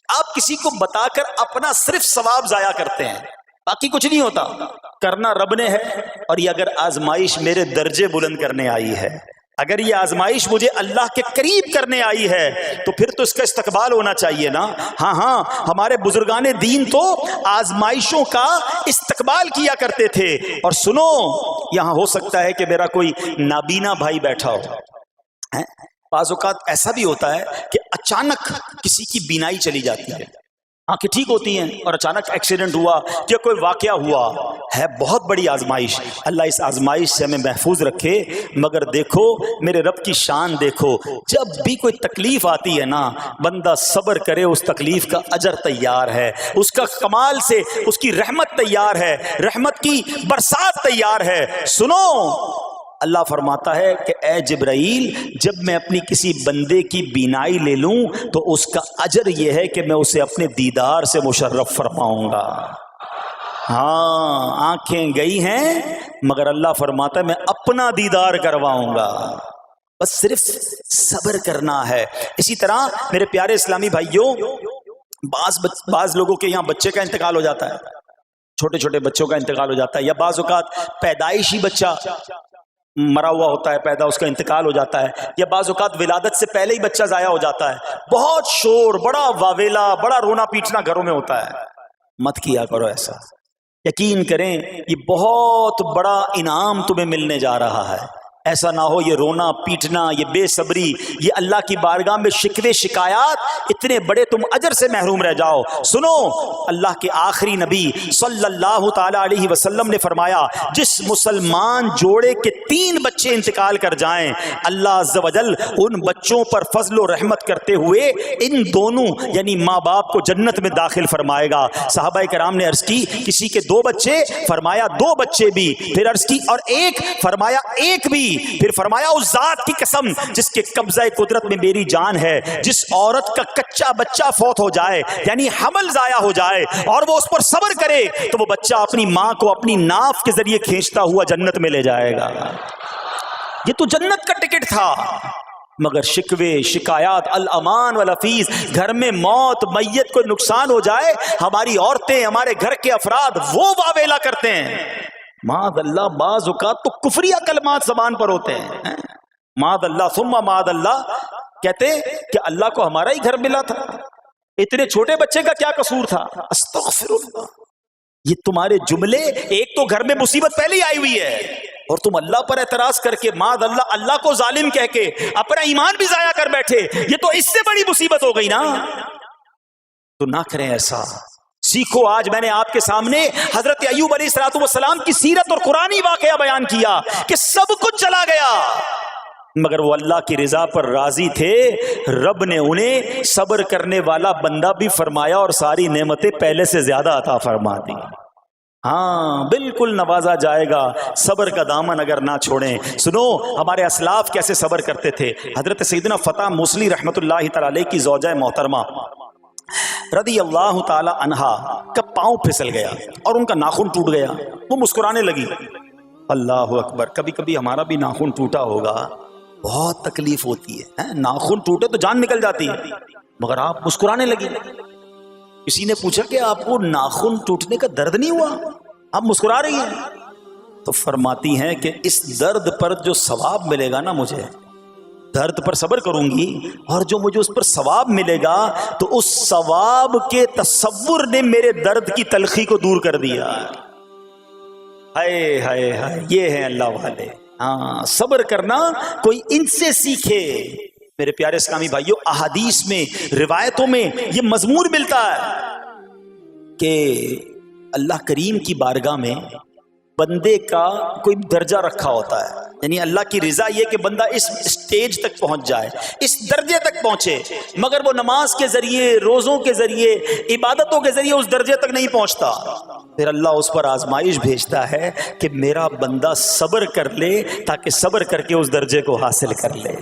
آپ کسی کو بتا کر اپنا صرف ثواب ضائع کرتے ہیں, باقی کچھ نہیں ہوتا. کرنا رب نے ہے, اور یہ اگر آزمائش میرے درجے بلند کرنے آئی ہے, اگر یہ آزمائش مجھے اللہ کے قریب کرنے آئی ہے, تو پھر تو اس کا استقبال ہونا چاہیے نا. ہاں ہمارے بزرگان دین تو آزمائشوں کا استقبال کیا کرتے تھے. اور سنو, یہاں ہو سکتا ہے کہ میرا کوئی نابینا بھائی بیٹھا ہو. بعض اوقات ایسا بھی ہوتا ہے کہ اچانک کسی کی بینائی چلی جاتی ہے, آنکھیں ٹھیک ہوتی ہیں اور اچانک ایکسیڈنٹ ہوا یا کوئی واقعہ ہوا ہے, بہت بڑی آزمائش. اللہ اس آزمائش سے ہمیں محفوظ رکھے. مگر دیکھو میرے رب کی شان دیکھو, جب بھی کوئی تکلیف آتی ہے نا, بندہ صبر کرے, اس تکلیف کا اجر تیار ہے, اس کا کمال سے اس کی رحمت تیار ہے, رحمت کی برسات تیار ہے. سنو اللہ فرماتا ہے کہ اے جبرائیل, جب میں اپنی کسی بندے کی بینائی لے لوں تو اس کا اجر یہ ہے کہ میں اسے اپنے دیدار سے مشرف فرماؤں گا. ہاں آنکھیں گئی ہیں مگر اللہ فرماتا ہے میں اپنا دیدار کرواؤں گا, بس صرف صبر کرنا ہے. اسی طرح میرے پیارے اسلامی بھائیوں, بعض لوگوں کے یہاں بچے کا انتقال ہو جاتا ہے, چھوٹے چھوٹے بچوں کا انتقال ہو جاتا ہے, یا بعض اوقات پیدائشی بچہ مرا ہوا ہوتا ہے, پیدا اس کا انتقال ہو جاتا ہے, یا بعض اوقات ولادت سے پہلے ہی بچہ ضائع ہو جاتا ہے. بہت شور, بڑا واویلا, بڑا رونا پیٹنا گھروں میں ہوتا ہے. مت کیا کرو ایسا. یقین کریں یہ بہت بڑا انعام تمہیں ملنے جا رہا ہے. ایسا نہ ہو یہ رونا پیٹنا، یہ بے صبری، یہ اللہ کی بارگاہ میں شکوے شکایات، اتنے بڑے تم اجر سے محروم رہ جاؤ۔ سنو، اللہ کے آخری نبی صلی اللہ تعالی علیہ وسلم نے فرمایا جس مسلمان جوڑے کے 3 بچے انتقال کر جائیں، اللہ عز و جل ان بچوں پر فضل و رحمت کرتے ہوئے ان دونوں یعنی ماں باپ کو جنت میں داخل فرمائے گا۔ صحابہ کرام نے عرض کی کسی کے 2 بچے، فرمایا 2 بچے بھی، پھر عرض کی اور 1، فرمایا 1 بھی، پھر فرمایا اس ذات کی قسم جس کے قبضہ قدرت میں میری جان ہے، جس عورت کا کچا بچہ فوت ہو جائے یعنی حمل ضائع ہو جائے اور وہ اس پر صبر کرے تو وہ بچہ اپنی ماں کو اپنی ناف کے ذریعے کھینچتا ہوا جنت میں لے جائے گا۔ یہ تو جنت کا ٹکٹ تھا، مگر شکوے شکایات، الامان والافیز، گھر میں موت میت کو نقصان ہو جائے، ہماری عورتیں ہمارے گھر کے افراد وہ واویلا کرتے ہیں۔ معاذ اللہ، بعض اوقات تو کفریہ کلمات زبان پر ہوتے ہیں، معاذ اللہ ثم معاذ اللہ، کہتے کہ اللہ کو ہمارا ہی گھر ملا تھا، اتنے چھوٹے بچے کا کیا قصور تھا؟ استغفر اللہ۔ یہ تمہارے جملے، ایک تو گھر میں مصیبت پہلے ہی آئی ہوئی ہے اور تم اللہ پر اعتراض کر کے معاذ اللہ اللہ کو ظالم کہہ کے اپنا ایمان بھی ضائع کر بیٹھے، یہ تو اس سے بڑی مصیبت ہو گئی نا۔ تو نہ کریں ایسا، سیکھو۔ آج میں نے آپ کے سامنے حضرت ایوب علیہ السلام کی سیرت اور قرآنی واقعہ بیان کیا کہ سب کچھ چلا گیا مگر وہ اللہ کی رضا پر راضی تھے، رب نے انہیں صبر کرنے والا بندہ بھی فرمایا اور ساری نعمتیں پہلے سے زیادہ عطا فرما دی۔ ہاں بالکل نوازا جائے گا، صبر کا دامن اگر نہ چھوڑیں۔ سنو ہمارے اسلاف کیسے صبر کرتے تھے۔ حضرت سیدنا فتح موصلی رحمت اللہ تعالی علیہ کی زوجہ محترمہ رضی اللہ تعالی عنہا کا پاؤں پھسل گیا اور ان کا ناخن ٹوٹ گیا، وہ مسکرانے لگی۔ اللہ اکبر، کبھی کبھی ہمارا بھی ناخن ٹوٹا ہوگا، بہت تکلیف ہوتی ہے، ناخن ٹوٹے تو جان نکل جاتی ہے، مگر آپ مسکرانے لگی۔ کسی نے پوچھا کہ آپ کو ناخن ٹوٹنے کا درد نہیں ہوا، آپ مسکرا رہی ہیں؟ تو فرماتی ہیں کہ اس درد پر جو ثواب ملے گا نا، مجھے درد پر صبر کروں گی اور جو مجھے اس پر ثواب ملے گا تو اس ثواب کے تصور نے میرے درد کی تلخی کو دور کر دیا۔ ہائے ہائے ہائے، یہ ہیں اللہ والے۔ ہاں، صبر کرنا کوئی ان سے سیکھے۔ میرے پیارے اسلامی بھائیوں، احادیث میں، روایتوں میں یہ مضمون ملتا ہے کہ اللہ کریم کی بارگاہ میں بندے کا کوئی درجہ رکھا ہوتا ہے، یعنی اللہ کی رضا یہ کہ بندہ اس سٹیج تک پہنچ جائے، اس درجے تک پہنچے، مگر وہ نماز کے ذریعے، روزوں کے ذریعے، عبادتوں کے ذریعے اس درجے تک نہیں پہنچتا، پھر اللہ اس پر آزمائش بھیجتا ہے کہ میرا بندہ صبر کر لے تاکہ صبر کر کے اس درجے کو حاصل کر لے۔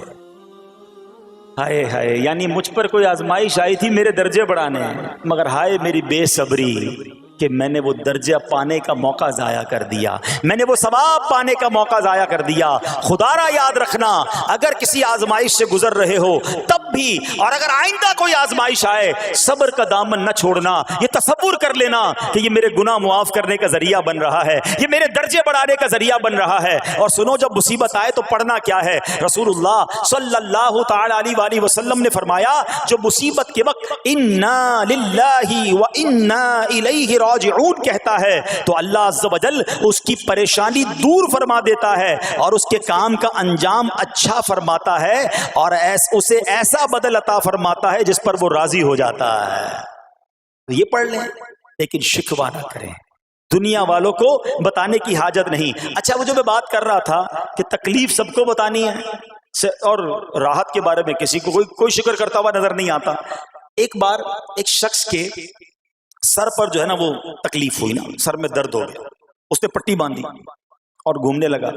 ہائے ہائے، یعنی مجھ پر کوئی آزمائش آئی تھی میرے درجے بڑھانے، مگر ہائے میری بے صبری کہ میں نے وہ درجہ پانے کا موقع ضائع کر دیا، میں نے وہ ثواب پانے کا موقع ضائع کر دیا۔ خدا را یاد رکھنا، اگر کسی آزمائش سے گزر رہے ہو تب بھی، اور اگر آئندہ کوئی آزمائش آئے، صبر کا دامن نہ چھوڑنا، یہ تصور کر لینا کہ یہ میرے گناہ معاف کرنے کا ذریعہ بن رہا ہے، یہ میرے درجے بڑھانے کا ذریعہ بن رہا ہے۔ اور سنو، جب مصیبت آئے تو پڑھنا کیا ہے؟ رسول اللہ صلی اللہ تعالی علیہ وآلہ وسلم نے فرمایا جو مصیبت کے وقت انا للہ و انا الیہ راجعون کہتا ہے تو اللہ عز و جل اس کی پریشانی دور فرما دیتا ہے اور اس کے کام کا انجام اچھا فرماتا ہے اور اسے ایسا بدل عطا فرماتا ہے جس پر وہ راضی ہو جاتا ہے۔ تو یہ پڑھ لیں، لیکن شکوہ نہ کریں، دنیا والوں کو بتانے کی حاجت نہیں۔ اچھا، وہ جو میں بات کر رہا تھا کہ تکلیف سب کو بتانی ہے اور راحت کے بارے میں کسی کو کوئی شکر کرتا ہوا نظر نہیں آتا۔ ایک بار ایک شخص کے سر پر جو ہے نا وہ تکلیف ہوئی نا، سر میں درد ہو گیا، اس نے پٹی باندھی اور گھومنے لگا۔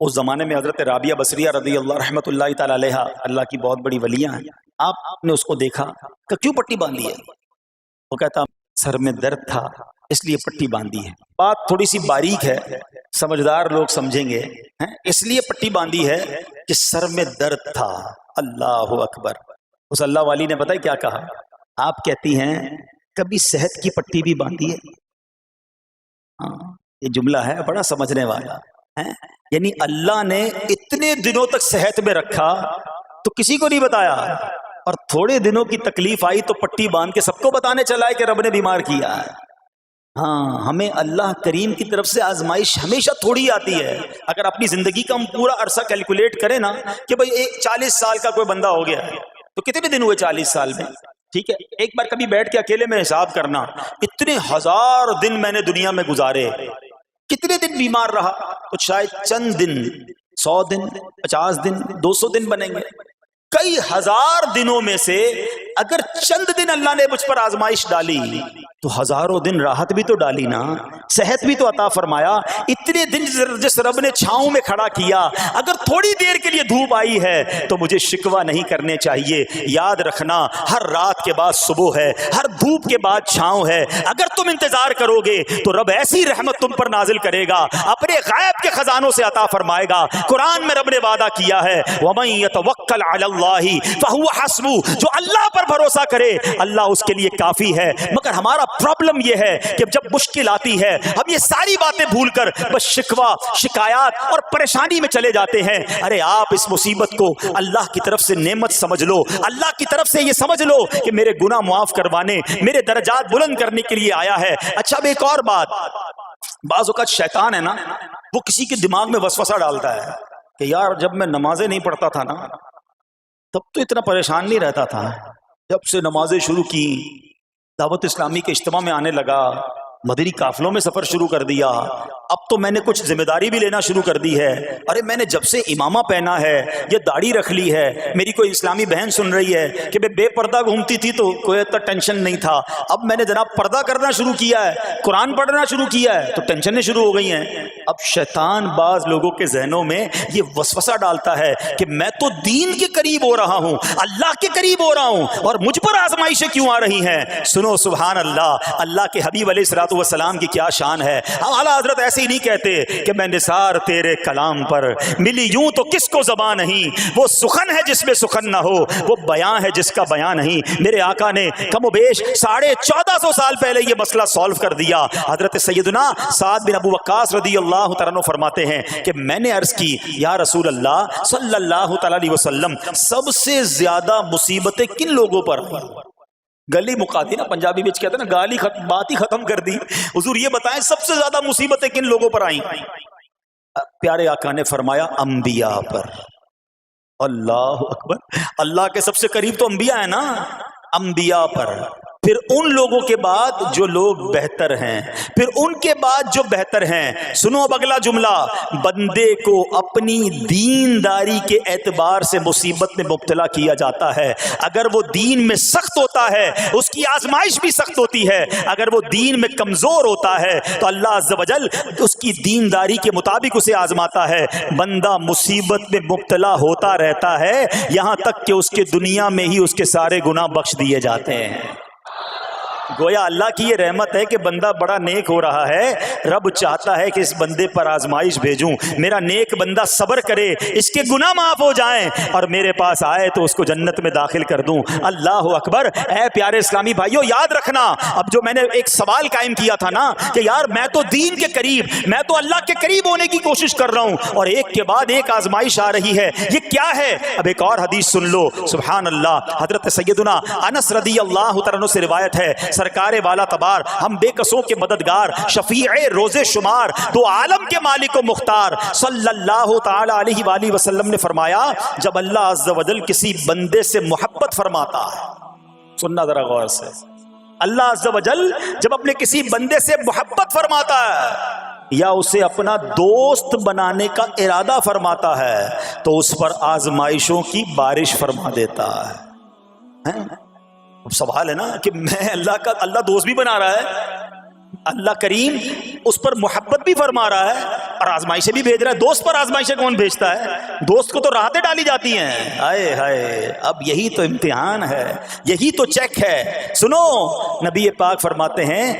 اس زمانے میں حضرت رابعہ بصریہ رضی اللہ رحمت اللہ تعالی علیہ، اللہ کی بہت بڑی ولیاں ہیں، آپ نے اس کو دیکھا کہ کیوں پٹی باندھی ہے؟ وہ کہتا سر میں درد تھا اس لیے پٹی باندھی ہے۔ بات تھوڑی سی باریک ہے، سمجھدار لوگ سمجھیں گے، اس لیے پٹی باندھی ہے کہ سر میں درد تھا۔ اللہ اکبر۔ اس اللہ والی نے پتہ ہے کیا کہا؟ آپ کہتی ہیں کبھی صحت کی پٹی بھی باندھی ہے؟ ہاں، یہ جملہ ہے بڑا سمجھنے والا ہے، یعنی اللہ نے اتنے دنوں تک صحت میں رکھا تو کسی کو نہیں بتایا، اور تھوڑے دنوں کی تکلیف آئی تو پٹی باندھ کے سب کو بتانے چلا ہے کہ رب نے بیمار کیا ہے۔ ہاں ہمیں اللہ کریم کی طرف سے آزمائش ہمیشہ تھوڑی آتی ہے. اگر اپنی زندگی کا ہم پورا عرصہ کیلکولیٹ کریں نا کہ بھئی 40 سال کا کوئی بندہ ہو گیا تو کتنے دن ہوئے 40 سال میں؟ ٹھیک ہے، ایک بار کبھی بیٹھ کے اکیلے میں حساب کرنا، اتنے ہزار دن میں نے دنیا میں گزارے، کتنے دن بیمار رہا؟ تو شاید چند دن، 100 دن، 50 دن، 200 دن بنیں گے. کئی ہزار دنوں میں سے اگر چند دن اللہ نے مجھ پر آزمائش ڈالی تو ہزاروں دن راحت بھی تو ڈالی نا، صحت بھی تو عطا فرمایا. اتنے دن جس رب نے چھاؤں میں کھڑا کیا، اگر تھوڑی دیر کے لیے دھوپ آئی ہے تو مجھے شکوہ نہیں کرنے چاہیے. یاد رکھنا ہر رات کے بعد صبح ہے، ہر دھوپ کے بعد چھاؤں ہے. اگر تم انتظار کرو گے تو رب ایسی رحمت تم پر نازل کرے گا، اپنے غیب کے خزانوں سے عطا فرمائے گا. قرآن میں رب نے وعدہ کیا ہے وَمَن يَتَوَکَّلْ عَلَى اللَّهِ فَهُوَ حَسْبُهُ، جو اللہ پر بھروسہ کرے اللہ اس کے لیے کافی ہے. مگر ہمارا پرابلم یہ ہے کہ جب مشکل آتی ہے ہم یہ ساری باتیں بھول کر بس شکوہ، شکایات اور پریشانی میں چلے جاتے ہیں. ارے آپ اس مصیبت کو اللہ کی طرف سے نعمت سمجھ لو، اللہ کی طرف سے یہ سمجھ لو کہ میرے گناہ معاف کروانے، میرے درجات بلند کرنے کے لیے آیا ہے. اچھا اب ایک اور بات، بعض اوقات شیطان ہے نا وہ کسی کے دماغ میں وسوسہ ڈالتا ہے کہ یار جب میں نمازیں نہیں پڑھتا تھا نا تب تو اتنا پریشان نہیں رہتا تھا، جب سے نمازیں شروع کی، دعوت اسلامی کے اجتماع میں آنے لگا، مدنی قافلوں میں سفر شروع کر دیا، اب تو میں نے کچھ ذمہ داری بھی لینا شروع کر دی ہے. ارے میں نے جب سے امامہ پہنا ہے، یہ داڑھی رکھ لی ہے، میری کوئی اسلامی بہن سن رہی ہے کہ بے پردہ گھومتی تھی تو کوئی اتنا ٹینشن نہیں تھا، اب میں نے جناب پردہ کرنا شروع کیا ہے، قرآن پڑھنا شروع کیا ہے تو ٹینشنیں شروع ہو گئی ہیں. اب شیطان بعض لوگوں کے ذہنوں میں یہ وسوسہ ڈالتا ہے کہ میں تو دین کے قریب ہو رہا ہوں، اللہ کے قریب ہو رہا ہوں، اور مجھ پر آزمائشیں کیوں آ رہی ہیں؟ سنو سبحان اللہ، اللہ کے حبیب علیہ الصلوۃ والسلام کی کیا شان ہے. ہم اعلیٰ حضرت ایسے ہی نہیں کہتے کہ میں نثار تیرے کلام پر، ملی یوں تو کس کو زبان نہیں، وہ سخن ہے جس میں سخن نہ ہو، وہ بیان ہے جس کا بیان نہیں. میرے آقا نے کم و بیش 1450 سال پہلے یہ مسئلہ سالو کر دیا. حضرت سیدنا سعد بن ابو وقاص رضی اللہ تعالیٰ عنہ فرماتے ہیں کہ میں نے عرض کی یا رسول اللہ صلی اللہ تعالیٰ علیہ وسلم، سب سے زیادہ مصیبتیں کن لوگوں پر؟ گلی مکا دی نا، پنجابی میں کہتے ہیں نا گالی بات ہی ختم کر دی. حضور یہ بتائیں سب سے زیادہ مصیبتیں کن لوگوں پر آئیں؟ پیارے آقا نے فرمایا انبیاء پر. اللہ اکبر، اللہ کے سب سے قریب تو انبیاء ہیں نا، انبیاء پر، پھر ان لوگوں کے بعد جو لوگ بہتر ہیں، پھر ان کے بعد جو بہتر ہیں. سنو اب اگلا جملہ، بندے کو اپنی دینداری کے اعتبار سے مصیبت میں مبتلا کیا جاتا ہے. اگر وہ دین میں سخت ہوتا ہے اس کی آزمائش بھی سخت ہوتی ہے، اگر وہ دین میں کمزور ہوتا ہے تو اللہ عز و جل اس کی دینداری کے مطابق اسے آزماتا ہے. بندہ مصیبت میں مبتلا ہوتا رہتا ہے یہاں تک کہ اس کے دنیا میں ہی اس کے سارے گناہ بخش دیے جاتے ہیں. گویا اللہ کی یہ رحمت ہے کہ بندہ بڑا نیک ہو رہا ہے، رب چاہتا ہے کہ اس بندے پر آزمائش بھیجوں، میرا نیک بندہ صبر کرے، اس کے گناہ معاف ہو جائیں اور میرے پاس آئے تو اس کو جنت میں داخل کر دوں. اللہ اکبر. اے پیارے اسلامی بھائیو یاد رکھنا، اب جو میں نے ایک سوال قائم کیا تھا نا کہ یار میں تو دین کے قریب، میں تو اللہ کے قریب ہونے کی کوشش کر رہا ہوں اور ایک کے بعد ایک آزمائش آ رہی ہے، یہ کیا ہے؟ اب ایک اور حدیث سن لو. سبحان اللہ، حضرت سیدنا انس رضی اللہ تعالیٰ عنہ سے روایت ہے، سرکار والا تبار، ہم بے کسوں کے مددگار، شفیع روز شمار، دو عالم کے مالک و مختار صلی اللہ تعالی علیہ وآلہ وسلم نے فرمایا جب اللہ عز و جل کسی بندے سے محبت فرماتا ہے، سننا ذرا غور سے، اللہ عز و جل جب اپنے کسی بندے سے محبت فرماتا ہے یا اسے اپنا دوست بنانے کا ارادہ فرماتا ہے تو اس پر آزمائشوں کی بارش فرما دیتا ہے. اب سوال ہے نا کہ میں اللہ دوست بھی بنا رہا ہے، اللہ کریم اس پر محبت بھی فرما رہا ہے اور آزمائشیں بھی بھیج رہا ہے. دوست پر آزمائشیں کون بھیجتا ہے؟ دوست کو تو راحتیں ڈالی جاتی ہیں. ہائے ہائے، اب یہی تو امتحان ہے، یہی تو چیک ہے. سنو، نبی پاک فرماتے ہیں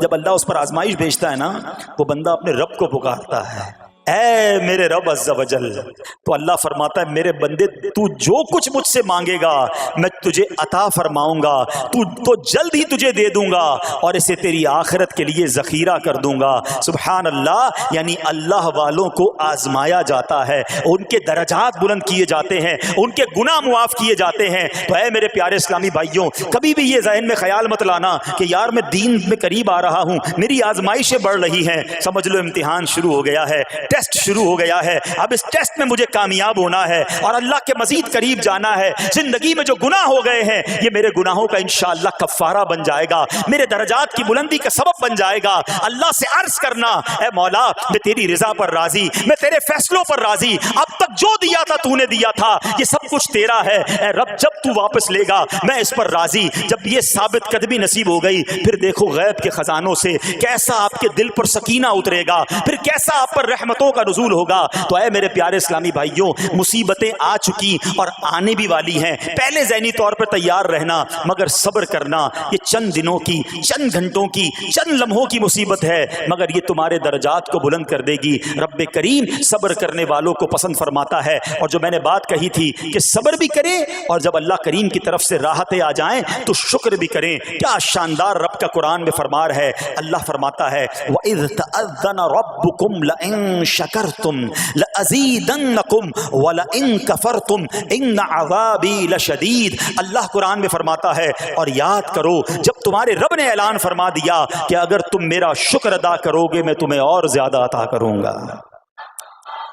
جب اللہ اس پر آزمائش بھیجتا ہے نا، وہ بندہ اپنے رب کو پکارتا ہے اے میرے رب عز و جل، تو اللہ فرماتا ہے میرے بندے تو جو کچھ مجھ سے مانگے گا میں تجھے عطا فرماؤں گا، تو جلد ہی تجھے دے دوں گا اور اسے تیری آخرت کے لیے ذخیرہ کر دوں گا۔ سبحان اللہ، یعنی اللہ والوں کو آزمایا جاتا ہے، ان کے درجات بلند کیے جاتے ہیں، ان کے گناہ معاف کیے جاتے ہیں۔ تو اے میرے پیارے اسلامی بھائیوں، کبھی بھی یہ ذہن میں خیال مت لانا کہ یار میں دین میں قریب آ رہا ہوں، میری آزمائشیں بڑھ رہی ہیں، سمجھ لو امتحان شروع ہو گیا ہے، ٹیسٹ شروع ہو گیا ہے، اب اس ٹیسٹ میں مجھے کامیاب ہونا ہے اور اللہ کے مزید قریب جانا ہے۔ زندگی میں جو گناہ ہو گئے ہیں یہ میرے گناہوں کا انشاءاللہ کفارہ بن جائے گا، میرے درجات کی بلندی کا سبب بن جائے گا۔ اللہ سے عرض کرنا، اے مولا میں تیری رضا پر راضی، میں تیرے فیصلوں پر راضی، اب تک جو دیا تھا تو نے دیا تھا، یہ سب کچھ تیرا ہے، اے رب جب تو واپس لے گا میں اس پر راضی۔ جب یہ ثابت قدمی نصیب ہو گئی پھر دیکھو غیب کے خزانوں سے کیسا آپ کے دل پر سکینہ اترے گا، پھر کیسا آپ پر رحمتوں کا نزول ہوگا۔ تو اے میرے پیارے اسلامی بھائیوں، مصیبتیں آ چکی اور آنے بھی والی ہیں، پہلے ذہنی طور پر تیار رہنا، مگر صبر کرنا۔ یہ چند دنوں کی، چند گھنٹوں کی، چند لمحوں کی مصیبت ہے، مگر یہ تمہارے درجات کو بلند کر دے گی۔ رب کریم صبر کرنے والوں کو پسند فرماتا ہے، اور جو میں نے بات کہی تھی کہ صبر بھی کریں اور جب اللہ کریم کی طرف سے راحتیں آ جائیں تو شکر بھی کریں۔ کیا شاندار رب کا قرآن میں فرمان ہے، اللہ فرماتا ہے وَإِذْ تَأَذَّنَ رَبُّكُمْ لَئِن شَكَرْتُمْ لَأَزِيدَنَّكُمْ وَلَئِن كَفَرْتُمْ إِنَّ عَذَابِي لَشَدِيدٌ۔ اللہ قرآن میں فرماتا ہے اور یاد کرو جب تمہارے رب نے اعلان فرما دیا کہ اگر تم میرا شکر ادا کرو گے میں تمہیں اور زیادہ عطا کروں گا۔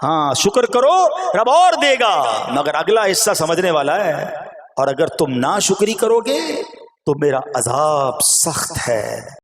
ہاں شکر کرو رب اور دے گا، مگر اگلا حصہ سمجھنے والا ہے، اور اگر تم ناشکری کرو گے تو میرا عذاب سخت ہے۔